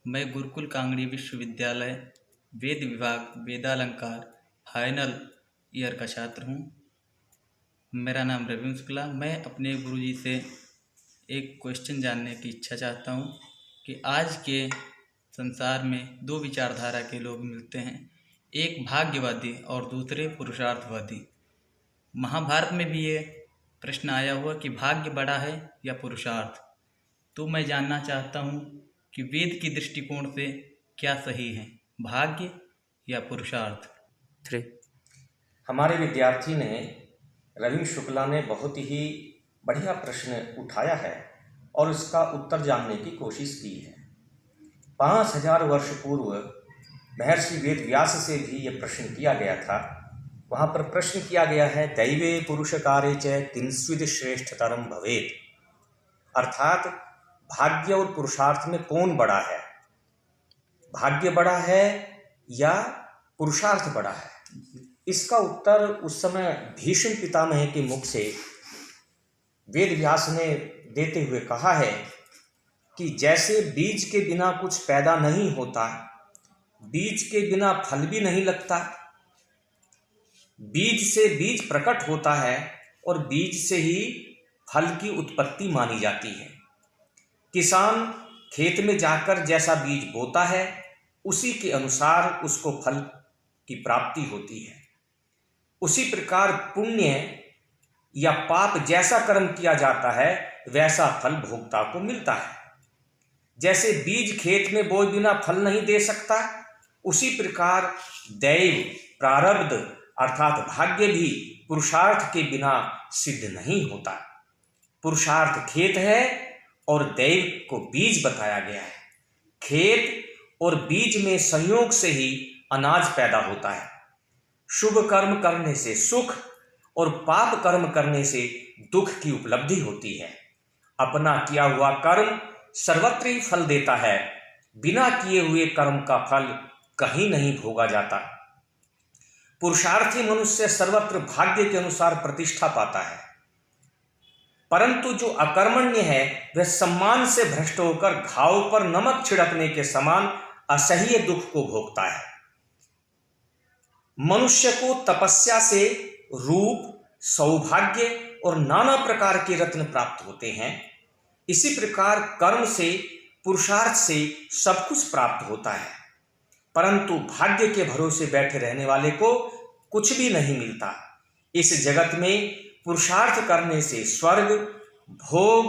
मैं गुरुकुल कांगड़ी विश्वविद्यालय वेद विभाग वेदालंकार फाइनल ईयर का छात्र हूँ। मेरा नाम रविंद्र शुक्ला। मैं अपने गुरुजी से एक क्वेश्चन जानने की इच्छा चाहता हूँ कि आज के संसार में दो विचारधारा के लोग मिलते हैं, एक भाग्यवादी और दूसरे पुरुषार्थवादी। महाभारत में भी ये प्रश्न आया हुआ कि भाग्य बड़ा है या पुरुषार्थ। तो मैं जानना चाहता हूँ कि वेद की दृष्टिकोण से क्या सही है, भाग्य या पुरुषार्थ। थ्री। हमारे विद्यार्थी ने रविंद्र शुक्ला ने बहुत ही बढ़िया प्रश्न उठाया है और इसका उत्तर जानने की कोशिश की है। 5000 वर्ष पूर्व महर्षि वेद व्यास से भी ये प्रश्न किया गया था। वहाँ पर प्रश्न किया गया है, दैवे पुरुषकारे च किंस्विद श्रेष्ठतरम भवेत्, अर्थात भाग्य और पुरुषार्थ में कौन बड़ा है, भाग्य बड़ा है या पुरुषार्थ बड़ा है। इसका उत्तर उस समय भीष्म पितामह के मुख से वेद व्यास ने देते हुए कहा है कि जैसे बीज के बिना कुछ पैदा नहीं होता, बीज के बिना फल भी नहीं लगता, बीज से बीज प्रकट होता है और बीज से ही फल की उत्पत्ति मानी जाती है। किसान खेत में जाकर जैसा बीज बोता है उसी के अनुसार उसको फल की प्राप्ति होती है। उसी प्रकार पुण्य या पाप जैसा कर्म किया जाता है वैसा फल भोक्ता को मिलता है। जैसे बीज खेत में बोए बिना फल नहीं दे सकता, उसी प्रकार दैव प्रारब्ध अर्थात भाग्य भी पुरुषार्थ के बिना सिद्ध नहीं होता। पुरुषार्थ खेत है और दैव को बीज बताया गया है। खेत और बीज में संयोग से ही अनाज पैदा होता है। शुभ कर्म करने से सुख और पाप कर्म करने से दुख की उपलब्धि होती है। अपना किया हुआ कर्म सर्वत्र ही फल देता है, बिना किए हुए कर्म का फल कहीं नहीं भोगा जाता। पुरुषार्थी मनुष्य सर्वत्र भाग्य के अनुसार प्रतिष्ठा पाता है, परंतु जो अकर्मण्य है वह सम्मान से भ्रष्ट होकर घाव पर नमक छिड़कने के समान असह्य दुख को भोगता है। मनुष्य को तपस्या से रूप, सौभाग्य और नाना प्रकार के रत्न प्राप्त होते हैं। इसी प्रकार कर्म से, पुरुषार्थ से सब कुछ प्राप्त होता है, परंतु भाग्य के भरोसे बैठे रहने वाले को कुछ भी नहीं मिलता। इस जगत में पुरुषार्थ करने से स्वर्ग, भोग,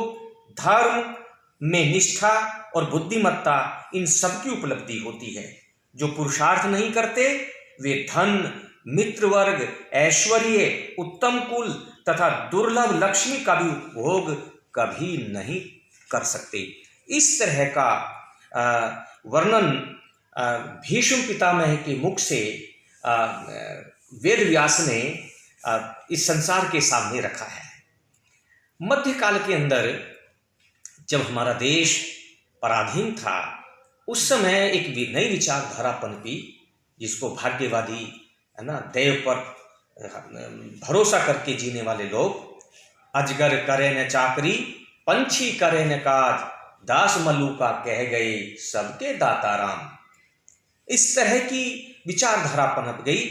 धर्म में निष्ठा और बुद्धिमत्ता इन सब की उपलब्धि होती है। जो पुरुषार्थ नहीं करते वे धन, मित्र वर्ग, ऐश्वर्य, उत्तम कुल तथा दुर्लभ लक्ष्मी का भी उपभोग कभी नहीं कर सकते। इस तरह का वर्णन भीष्म पितामह के मुख से वेद व्यास ने इस संसार के सामने रखा है। मध्यकाल के अंदर जब हमारा देश पराधीन था, उस समय एक नई विचारधारा पनपी जिसको भाग्यवादी है ना, दैव पर भरोसा करके जीने वाले लोग, अजगर करे न चाकरी, पंछी करे न काज, दास मल्लूका कह गए सबके दाता राम। इस तरह की विचारधारा पनप गई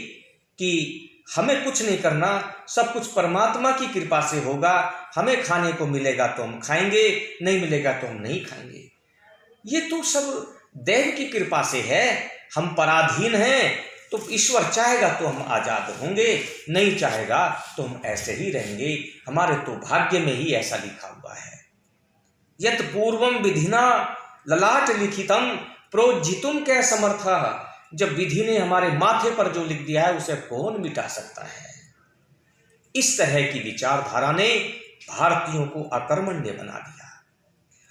कि हमें कुछ नहीं करना, सब कुछ परमात्मा की कृपा से होगा। हमें खाने को मिलेगा तो हम खाएंगे, नहीं मिलेगा तो हम नहीं खाएंगे। ये तो सब दैव की कृपा से है। हम पराधीन हैं तो ईश्वर चाहेगा तो हम आजाद होंगे, नहीं चाहेगा तो हम ऐसे ही रहेंगे। हमारे तो भाग्य में ही ऐसा लिखा हुआ है। यत पूर्वम विधिना ललाट लिखितम प्रोज्झितुम कै समर्थः। जब विधि ने हमारे माथे पर जो लिख दिया है उसे कौन मिटा सकता है। इस तरह की विचारधारा ने भारतीयों को अकर्मण्य बना दिया।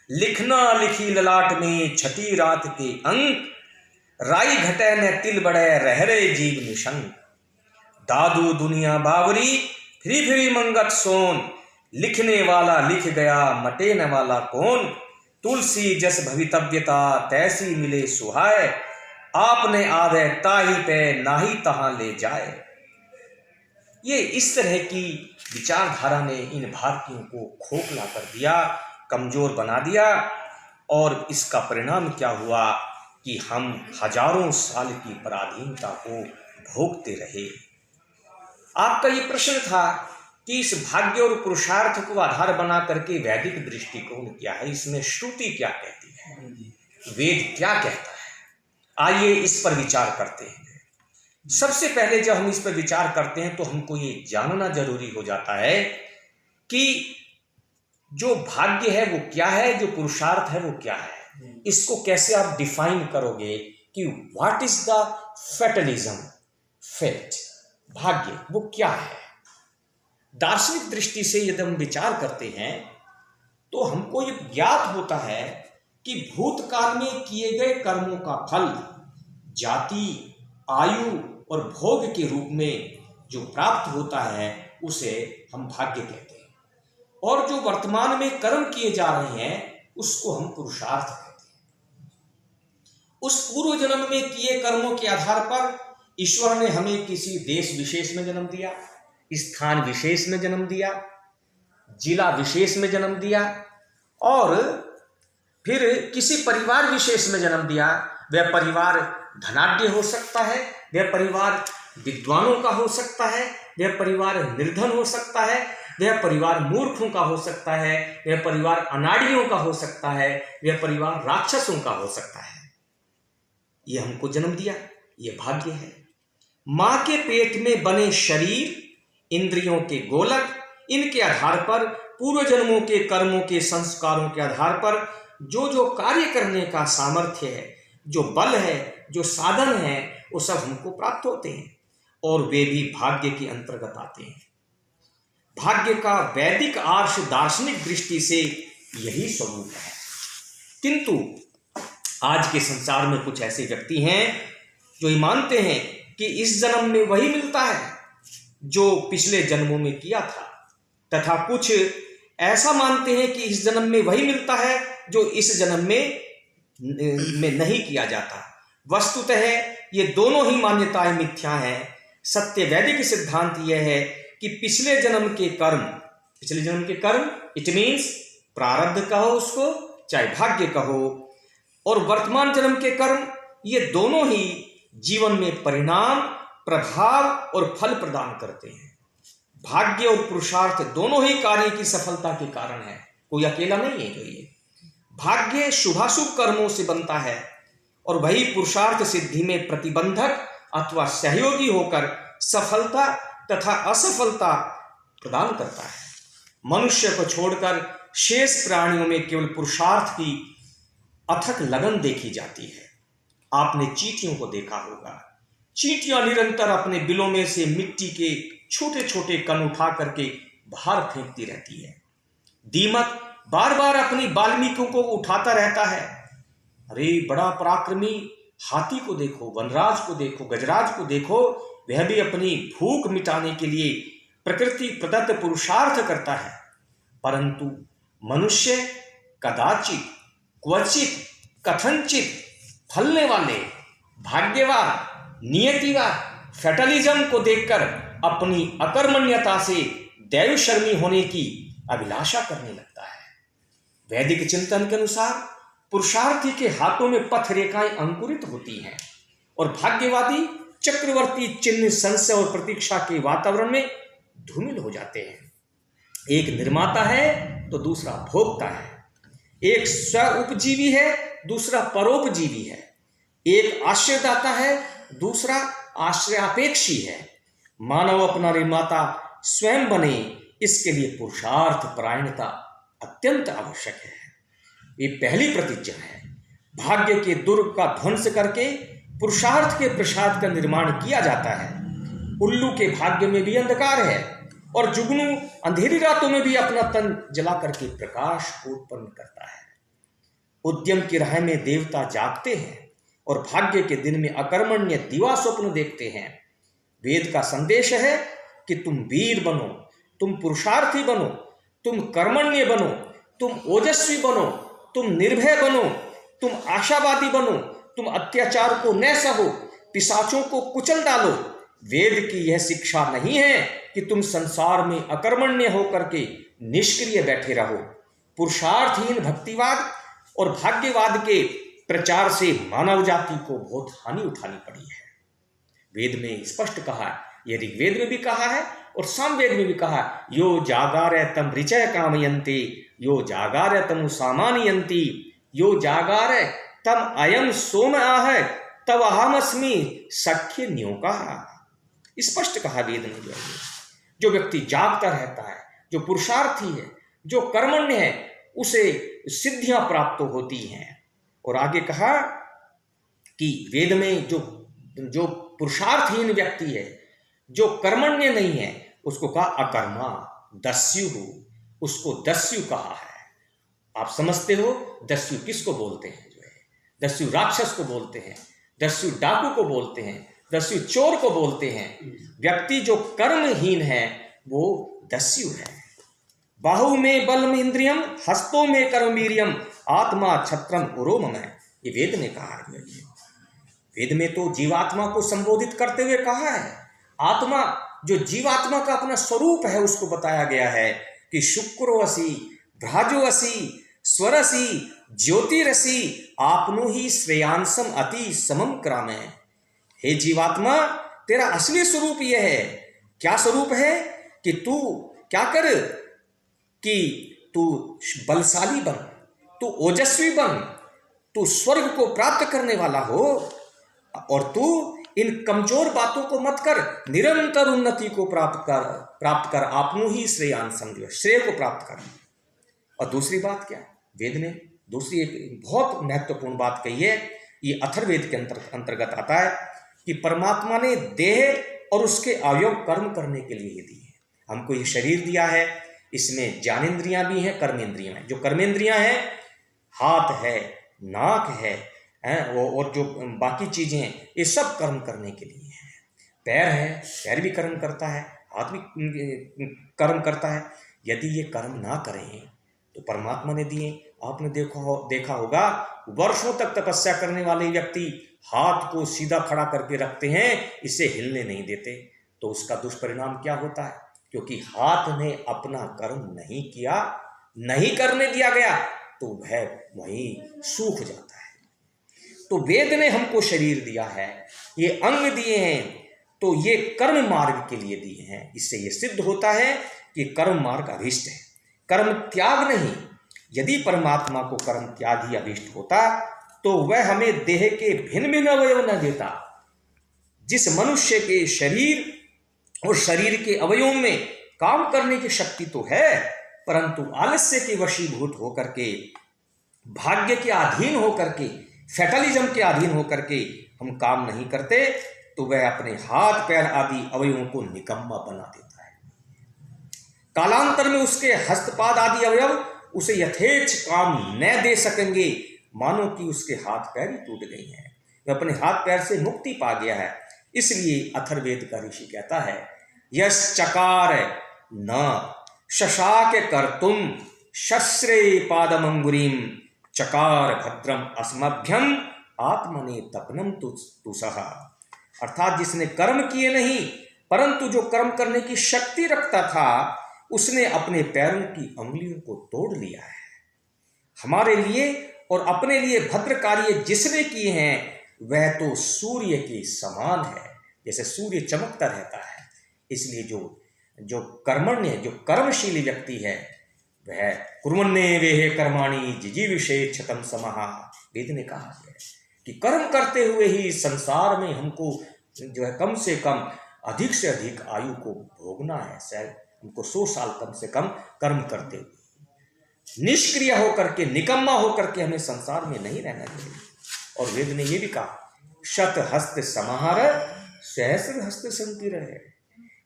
लिखना लिखी ललाट में छठी रात के अंक, राई घटे न तिल बड़े रहरे जीव निशंक। दादू दुनिया बावरी फिरी फिरी मंगत सोन, लिखने वाला लिख गया मटे न वाला कौन। तुलसी जस भवितव्यता तैसी मिले सुहाय, आपने आवे ताही पे नाही तहां ले जाए। ये इस तरह की विचारधारा ने इन भारतीयों को खोखला कर दिया, कमजोर बना दिया। और इसका परिणाम क्या हुआ कि हम हजारों साल की पराधीनता को भोगते रहे। आपका ये प्रश्न था कि इस भाग्य और पुरुषार्थ को आधार बना करके वैदिक दृष्टिकोण क्या है, इसमें श्रुति क्या कहती है, वेद क्या कहता है। आइए इस पर विचार करते हैं। सबसे पहले जब हम इस पर विचार करते हैं तो हमको ये जानना जरूरी हो जाता है कि जो भाग्य है वो क्या है, जो पुरुषार्थ है वो क्या है। इसको कैसे आप डिफाइन करोगे कि what is the fatalism, fate, भाग्य वो क्या है। दार्शनिक दृष्टि से यदि हम विचार करते हैं तो हमको ये ज्ञात होता है कि भूतकाल में किए गए कर्मों का फल जाति, आयु और भोग के रूप में जो प्राप्त होता है उसे हम भाग्य कहते हैं, और जो वर्तमान में कर्म किए जा रहे हैं उसको हम पुरुषार्थ कहते हैं। उस पूर्व जन्म में किए कर्मों के आधार पर ईश्वर ने हमें किसी देश विशेष में जन्म दिया, स्थान विशेष में जन्म दिया, जिला विशेष में जन्म दिया, और फिर किसी परिवार विशेष में जन्म दिया। वह परिवार धनाढ्य हो सकता है, वह परिवार विद्वानों का हो सकता है, वह परिवार निर्धन हो सकता है, वह परिवार मूर्खों का हो सकता है, वह परिवार अनाड़ियों का हो सकता है, वह परिवार राक्षसों का हो सकता है। यह हमको जन्म दिया, यह भाग्य है। मां के पेट में बने शरीर, इंद्रियों के गोलक, इनके आधार पर पूर्व जन्मों के कर्मों के संस्कारों के आधार पर जो जो कार्य करने का सामर्थ्य है, जो बल है, जो साधन है, वो सब हमको प्राप्त होते हैं और वे भी भाग्य के अंतर्गत आते हैं। भाग्य का वैदिक आर्ष दार्शनिक दृष्टि से यही स्वरूप है। किंतु आज के संसार में कुछ ऐसे व्यक्ति हैं जो ये मानते हैं कि इस जन्म में वही मिलता है जो पिछले जन्मों में किया था, तथा कुछ ऐसा मानते हैं कि इस जन्म में वही मिलता है जो इस जन्म में नहीं किया जाता। वस्तुतः ये दोनों ही मान्यताएं मिथ्या हैं। सत्य वैदिक सिद्धांत यह है कि पिछले जन्म के कर्म, इट मीन्स प्रारब्ध कहो उसको, चाहे भाग्य कहो, और वर्तमान जन्म के कर्म, ये दोनों ही जीवन में परिणाम, प्रभाव और फल प्रदान करते हैं। भाग्य और पुरुषार्थ दोनों ही कार्य की सफलता के कारण है, कोई अकेला नहीं है। जो ये भाग्य शुभाशुभ कर्मों से बनता है और वही पुरुषार्थ सिद्धि में प्रतिबंधक अथवा सहयोगी होकर सफलता तथा असफलता प्रदान करता है। मनुष्य को छोड़कर शेष प्राणियों में केवल पुरुषार्थ की अथक लगन देखी जाती है। आपने चींटियों को देखा होगा। चींटियां निरंतर अपने बिलों में से मिट्टी के छोटे छोटे कण उठा करके बाहर फेंकती रहती है। दीमक बार बार अपनी बाल्मीकियों को उठाता रहता है। अरे बड़ा पराक्रमी हाथी को देखो, वनराज को देखो, गजराज को देखो, वह भी अपनी भूख मिटाने के लिए प्रकृति प्रदत्त पुरुषार्थ करता है। परंतु मनुष्य कदाचित, क्वचित, कथनचित फलने वाले भाग्यवान, नियतिवाद, फेटलिज्म को देखकर अपनी अकर्मण्यता से दैवशर्मी होने की अभिलाषा करने लगता है। वैदिक चिंतन के अनुसार पुरुषार्थी के हाथों में पथ रेखाएं अंकुरित होती हैं और भाग्यवादी चक्रवर्ती चिन्ह संशय और प्रतीक्षा के वातावरण में धूमिल हो जाते हैं। एक निर्माता है तो दूसरा भोक्ता है, एक स्व उपजीवी है, दूसरा परोपजीवी है, एक आश्रयदाता है, दूसरा आश्रयापेक्षी है। मानव अपना निर्माता स्वयं बने, इसके लिए पुरुषार्थ परायणता अत्यंत आवश्यक है। ये पहली प्रतिज्ञा है। भाग्य के दुर्ग का ध्वंस करके पुरुषार्थ के प्रसाद का निर्माण किया जाता है। उल्लू के भाग्य में भी अंधकार है और जुगनू अंधेरी रातों में भी अपना तन जला करके प्रकाश को उत्पन्न करता है। उद्यम की राह में देवता जागते हैं और भाग्य के दिन में अकर्मण्य दिवा स्वप्न देखते हैं। वेद का संदेश है कि तुम वीर बनो, तुम पुरुषार्थी बनो, तुम कर्मण्य बनो, तुम ओजस्वी बनो, तुम निर्भय बनो, तुम आशावादी बनो, तुम अत्याचार को न सहो, पिशाचों को कुचल डालो। वेद की यह शिक्षा नहीं है कि तुम संसार में अकर्मण्य होकर के निष्क्रिय बैठे रहो। पुरुषार्थहीन भक्तिवाद और भाग्यवाद के प्रचार से मानव जाति को बहुत हानि उठानी पड़ी है। वेद में स्पष्ट कहा है, ये ऋग्वेद में भी कहा है और सामवेद में भी कहा है, यो जागार तम ऋचय कामयन्ते, यो जागार तम सामान्यन्ति, यो जागार तम अयम सोम आह तब अहमस्मि सख्य न्योका। स्पष्ट कहा वेद ने। जो व्यक्ति जागता रहता है, जो पुरुषार्थी है, जो कर्मण्य है, उसे सिद्धियां प्राप्त होती हैं। और आगे कहा कि वेद में जो पुरुषार्थहीन व्यक्ति है, जो कर्मण्य नहीं है, उसको कहा अकर्मा, दस्यु, उसको दस्यु कहा है। आप समझते हो दस्यु किसको बोलते हैं? जो है दस्यु राक्षस को बोलते हैं, दस्यु डाकू को बोलते हैं, दस्यु चोर को बोलते हैं। व्यक्ति जो कर्महीन है वो दस्यु है। बाहु में बलम इंद्रियम, हस्तों में कर्मवीर्यम, आत्मा छत्रम उरोम में, ये वेद ने कहा है। वेद में तो जीवात्मा को संबोधित करते हुए कहा है। आत्मा जो जीवात्मा का अपना स्वरूप है उसको बताया गया है कि शुक्रोसी, भ्राजोसी, स्वरसी, ज्योतिरसी, आपनो ही श्रेयांसम अति समम क्रामे। हे जीवात्मा, तेरा असली स्वरूप यह है। क्या स्वरूप है? कि तू क्या कर, कि तू बलशाली बन, तू ओजस्वी बन, तू स्वर्ग को प्राप्त करने वाला हो, और तू इन कमजोर बातों को मत कर, निरंतर उन्नति को प्राप्त कर, आपनो ही श्रेयांसम, श्रेय को प्राप्त कर। और दूसरी बात क्या? वेद ने दूसरी एक बहुत महत्वपूर्ण बात कही है, ये अथर्ववेद के अंतर्गत आता है कि परमात्मा ने देह और उसके अवयव कर्म करने के लिए दिए हैं। हमको ये शरीर दिया है, इसमें ज्ञानेंद्रियां भी हैं, कर्मेंद्रियां हैं। जो कर्मेंद्रियां हैं, हाथ है, नाक है, और जो बाकी चीजें हैं, ये सब कर्म करने के लिए हैं। पैर है, पैर भी कर्म करता है, हाथ भी कर्म करता है। यदि ये कर्म ना करें तो परमात्मा ने दिए। आपने देखा होगा, वर्षों तक तपस्या करने वाले व्यक्ति हाथ को सीधा खड़ा करके रखते हैं, इसे हिलने नहीं देते, तो उसका दुष्परिणाम क्या होता है? क्योंकि हाथ ने अपना कर्म नहीं किया, नहीं करने दिया गया, तो वह वहीं सूख जाता है। तो वेद ने हमको शरीर दिया है, ये अंग दिए हैं, तो ये कर्म मार्ग के लिए दिए हैं। इससे ये सिद्ध होता है कि कर्म मार्ग अभीष्ट है, कर्म त्याग नहीं। यदि परमात्मा को कर्म त्याग ही अभीष्ट होता तो वह हमें देह के भिन्न भिन्न अवयव न देता। जिस मनुष्य के शरीर और शरीर के अवयवों में काम करने की शक्ति तो है, परंतु आलस्य के वशीभूत होकर के, भाग्य के अधीन होकर के, फैटलिज्म के अधीन होकर के हम काम नहीं करते, तो वह अपने हाथ पैर आदि अवयवों को निकम्मा बना देता है। कालांतर में उसके हस्तपाद आदि अवयव उसे यथेच्छ काम न दे सकेंगे, मानो कि उसके हाथ पैर ही टूट गए हैं, वह अपने हाथ पैर से मुक्ति पा गया है। इसलिए अथर्ववेद का ऋषि कहता है, यश चकार न शशाक कर्तुम शस्त्रे पादमंगुरीम चकार भद्रम अस्मभ्यम आत्मने तपनम तुसह। अर्थात जिसने कर्म किए नहीं परंतु जो कर्म करने की शक्ति रखता था, उसने अपने पैरों की अंगुलियों को तोड़ लिया है। हमारे लिए और अपने लिए भद्र कार्य जिसने किए हैं, वह तो सूर्य के समान है, जैसे सूर्य चमकता रहता है। इसलिए जो कर्मण्य, जो कर्मशीली व्यक्ति है, वह कुर्मण्ये वेहे कर्माणि जिजीविषेत् शतं समः। वेद ने कहा है कि कर्म करते हुए ही संसार में हमको जो है कम से कम अधिक से अधिक आयु को भोगना है। शायद हमको 100 साल कम से कम कर्म करते हुए, निष्क्रिय होकर के, निकम्मा होकर के हमें संसार में नहीं रहना चाहिए। और वेद ने यह भी कहा, शत हस्त समाहार सहस्र हस्त संति रहे,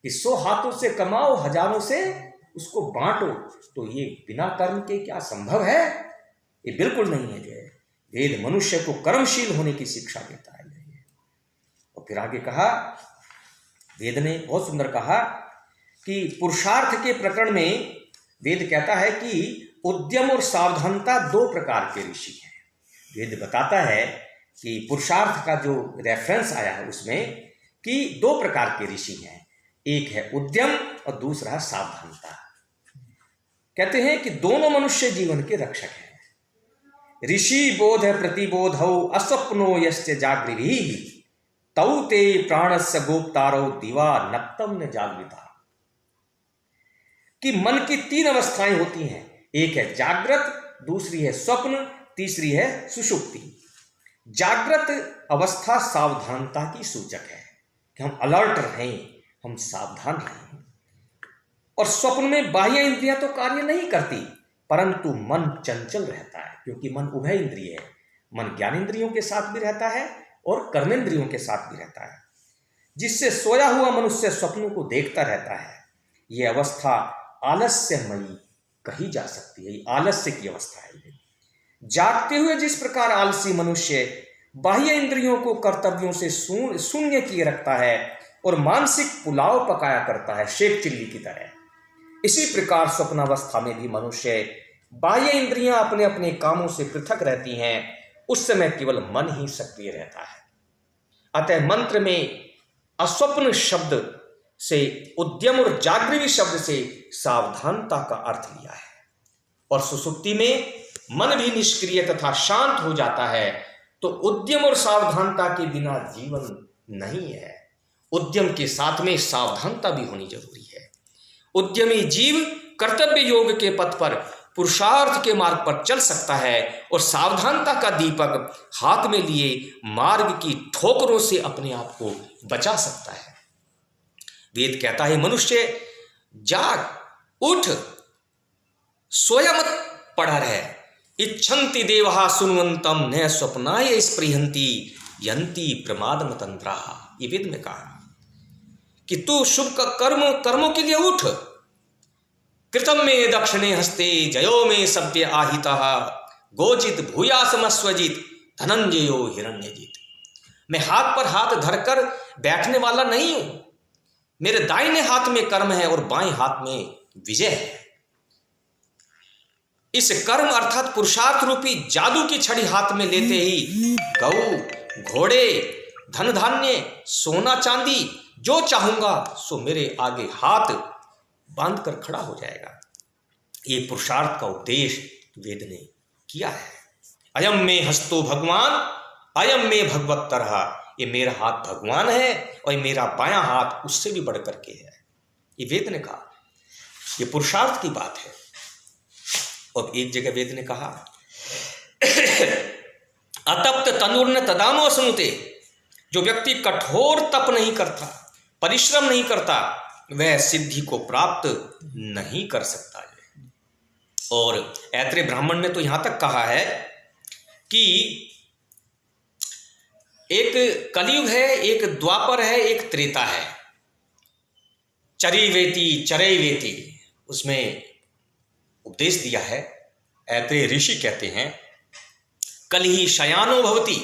कि 100 हाथों से कमाओ, हजारों से उसको बांटो। तो ये बिना कर्म के क्या संभव है? ये बिल्कुल नहीं है। जो वेद मनुष्य को कर्मशील होने की शिक्षा देता है। और फिर आगे कहा, वेद ने बहुत सुंदर कहा कि पुरुषार्थ के प्रकरण में वेद कहता है कि उद्यम और सावधानता 2 प्रकार के ऋषि हैं। वेद बताता है कि पुरुषार्थ का जो रेफरेंस आया है उसमें कि 2 प्रकार के ऋषि हैं, एक है उद्यम और दूसरा है सावधानता। कहते हैं कि दोनों मनुष्य जीवन के रक्षक हैं। ऋषि बोध प्रतिबोधौ अस्वप्नो यस्य जागृभिः तौ ते प्राणस्य गोप्तारौ दिवा नक्तम न जागृता। कि मन की तीन अवस्थाएं होती हैं, एक है जागृत, दूसरी है स्वप्न, तीसरी है सुषुप्ति। जागृत अवस्था सावधानता की सूचक है कि हम अलर्ट रहें, हम सावधान रहें। और स्वप्न में बाह्य इंद्रियां तो कार्य नहीं करती, परंतु मन चंचल रहता है, क्योंकि मन उभय इंद्रिय है। मन ज्ञानेंद्रियों के साथ भी रहता है और कर्मेंद्रियों के साथ भी रहता है, जिससे सोया हुआ मनुष्य स्वप्नों को देखता रहता है। यह अवस्था आलस्यमयी कही जा सकती है, आलस्य की अवस्था है। जागते हुए जिस प्रकार आलसी मनुष्य बाह्य इंद्रियों को कर्तव्यों से शून्य किए रखता है और मानसिक पुलाव पकाया करता है शेख चिल्ली की तरह, इसी प्रकार स्वप्नावस्था में भी मनुष्य बाह्य इंद्रियां अपने अपने कामों से पृथक रहती हैं। उस समय केवल मन ही सक्रिय रहता है। अतः मंत्र में अस्वप्न शब्द से उद्यम और जागृति शब्द से सावधानता का अर्थ लिया है। और सुसुप्ति में मन भी निष्क्रिय तथा शांत हो जाता है, तो उद्यम और सावधानता के बिना जीवन नहीं है। उद्यम के साथ में सावधानता भी होनी जरूरी है। उद्यमी जीव कर्तव्य योग के पथ पर पुरुषार्थ के मार्ग पर चल सकता है और सावधानता का दीपक हाथ में लिए मार्ग की ठोकरों से अपने आप को बचा सकता है। वेद कहता है, मनुष्य जाग, उठ, सोया मत पड़ा रहे। इच्छन्ति देवहा सुनवंतम न स्वप्नाय स्पृहन्ति यन्ति प्रमाद मतंत्रा। ये वेद में कहा कि तू शुभ का कर्मों के लिए उठ। कृतम में दक्षिणे हस्ते जयो में सभ्य आहिता गोजित भूयासमस्वजित धनंजयो हिरण्यजित। मैं हाथ पर हाथ धरकर बैठने वाला नहीं हूं। मेरे दाहिने हाथ में कर्म है और बाएं हाथ में विजय है। इस कर्म अर्थात पुरुषार्थ रूपी जादू की छड़ी हाथ में लेते ही गऊ, घोड़े, धन धान्य, सोना चांदी जो चाहूंगा सो मेरे आगे हाथ बांध कर खड़ा हो जाएगा। ये पुरुषार्थ का उपदेश वेद ने किया है। अयम में हस्तो भगवान, अयम में भगवत तरह। ये मेरा हाथ भगवान है और मेरा बायां हाथ उससे भी बढ़ करके है। ये वेद ने कहा, ये पुरुषार्थ की बात है। और एक जगह वेद ने कहा, अतप्त तनुर्न तदानो सुनते। जो व्यक्ति कठोर तप नहीं करता, परिश्रम नहीं करता, वह सिद्धि को प्राप्त नहीं कर सकता है। और ऐत्रेय ब्राह्मण ने तो यहां तक कहा है कि एक कलयुग है, एक द्वापर है, एक त्रेता है। चरीवेति चरैवेति, उसमें उपदेश दिया है। ऐत्रेय ऋषि कहते हैं, कलिहि शयानो भवति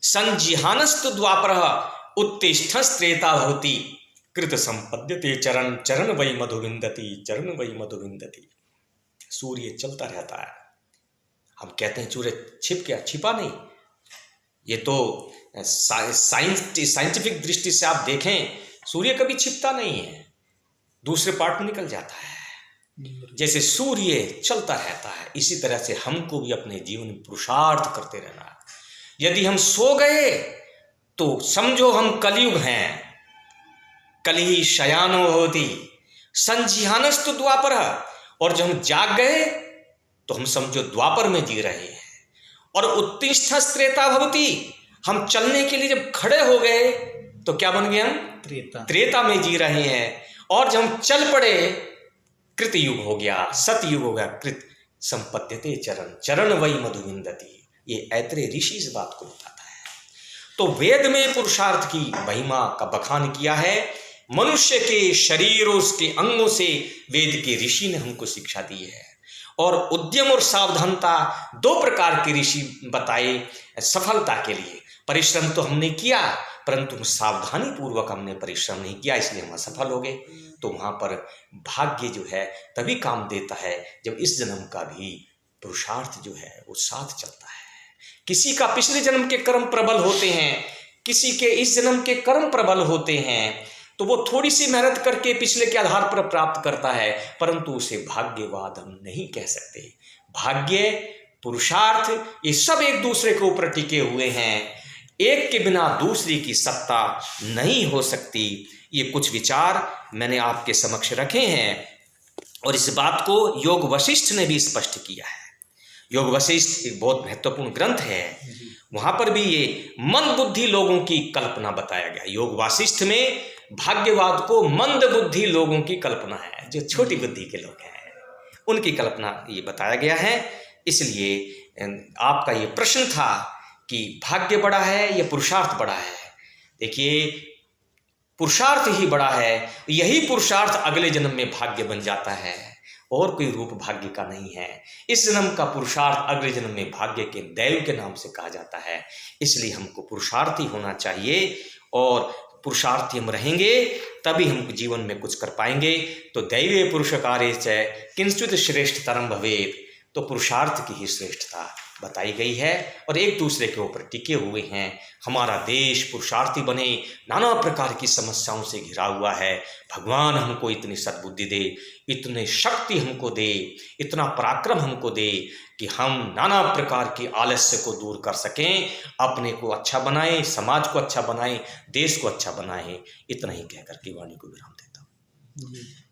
संजिहानस्तु द्वापरः उत्तिष्ठस्त्रेता भवति कृत संपद्यते चरण चरण वै मधु विंदति चरण वै मधु विंदति। सूर्य चलता रहता है। हम कहते हैं सूर्य छिप गया, छिपा नहीं। ये तो साइंटिफिक दृष्टि से आप देखें, सूर्य कभी छिपता नहीं है, दूसरे पार्ट में निकल जाता है। जैसे सूर्य चलता रहता है, इसी तरह से हमको भी अपने जीवन में पुरुषार्थ करते रहना है। यदि हम सो गए तो समझो हम कलयुग हैं। कलिहि शयानो होती संजिहानस्तु द्वापर। और जब हम जाग गए तो हम समझो द्वापर में जी रहे हैं। और उत्तिष्ठस्त्रेता भवति, हम चलने के लिए जब खड़े हो गए तो क्या बन गए हम? त्रेता में जी रहे हैं। और जब हम चल पड़े कृत युग हो गया, सतयुग हो गया। कृत संपद्यते चरण चरण वै मधु विंदति। ये ऐत्रेय ऋषि इस बात को बताता है। तो वेद में पुरुषार्थ की महिमा का बखान किया है। मनुष्य के शरीर और उसके अंगों से वेद के ऋषि ने हमको शिक्षा दी है। और उद्यम और सावधानता दो प्रकार के ऋषि बताए सफलता के लिए। परिश्रम तो हमने किया, परंतु सावधानी पूर्वक हमने परिश्रम नहीं किया, इसलिए हम असफल हो गए। तो वहाँ पर भाग्य जो है तभी काम देता है जब इस जन्म का भी पुरुषार्थ जो है वो साथ चलता है। किसी का पिछले जन्म के कर्म प्रबल होते हैं, किसी के इस जन्म के कर्म प्रबल होते हैं, तो वो थोड़ी सी मेहनत करके पिछले के आधार पर प्राप्त करता है, परंतु उसे भाग्यवाद हम नहीं कह सकते। भाग्य पुरुषार्थ, ये सब एक दूसरे के ऊपर टिके हुए हैं। एक के बिना दूसरी की सत्ता नहीं हो सकती। ये कुछ विचार मैंने आपके समक्ष रखे हैं और इस बात को योग वशिष्ठ ने भी स्पष्ट किया है। योग वशिष्ठ एक बहुत महत्वपूर्ण ग्रंथ है, वहां पर भी ये मंद बुद्धि लोगों की कल्पना बताया गया। योग वासिष्ठ में भाग्यवाद को मंद बुद्धि लोगों की कल्पना है, जो छोटी बुद्धि के लोग हैं उनकी कल्पना ये बताया गया है। इसलिए आपका ये प्रश्न था कि भाग्य बड़ा है या पुरुषार्थ बड़ा है। देखिए, पुरुषार्थ ही बड़ा है। यही पुरुषार्थ अगले जन्म में भाग्य बन जाता है, और कोई रूप भाग्य का नहीं है। इस जन्म का पुरुषार्थ अगले जन्म में भाग्य के दैव के नाम से कहा जाता है। इसलिए हमको पुरुषार्थी होना चाहिए, और पुरुषार्थी हम रहेंगे तभी हम जीवन में कुछ कर पाएंगे। तो दैवे पुरुष कार्य च किंचित श्रेष्ठतरम भवेत्, तो पुरुषार्थ की ही श्रेष्ठता बताई गई है और एक दूसरे के ऊपर टिके हुए हैं। हमारा देश पुरुषार्थी बने, नाना प्रकार की समस्याओं से घिरा हुआ है। भगवान हमको इतनी सद्बुद्धि दे, इतनी शक्ति हमको दे, इतना पराक्रम हमको दे कि हम नाना प्रकार की आलस्य को दूर कर सकें, अपने को अच्छा बनाएं, समाज को अच्छा बनाएं, देश को अच्छा बनाएं। इतना ही कहकर के वाणी को विराम देता हूँ।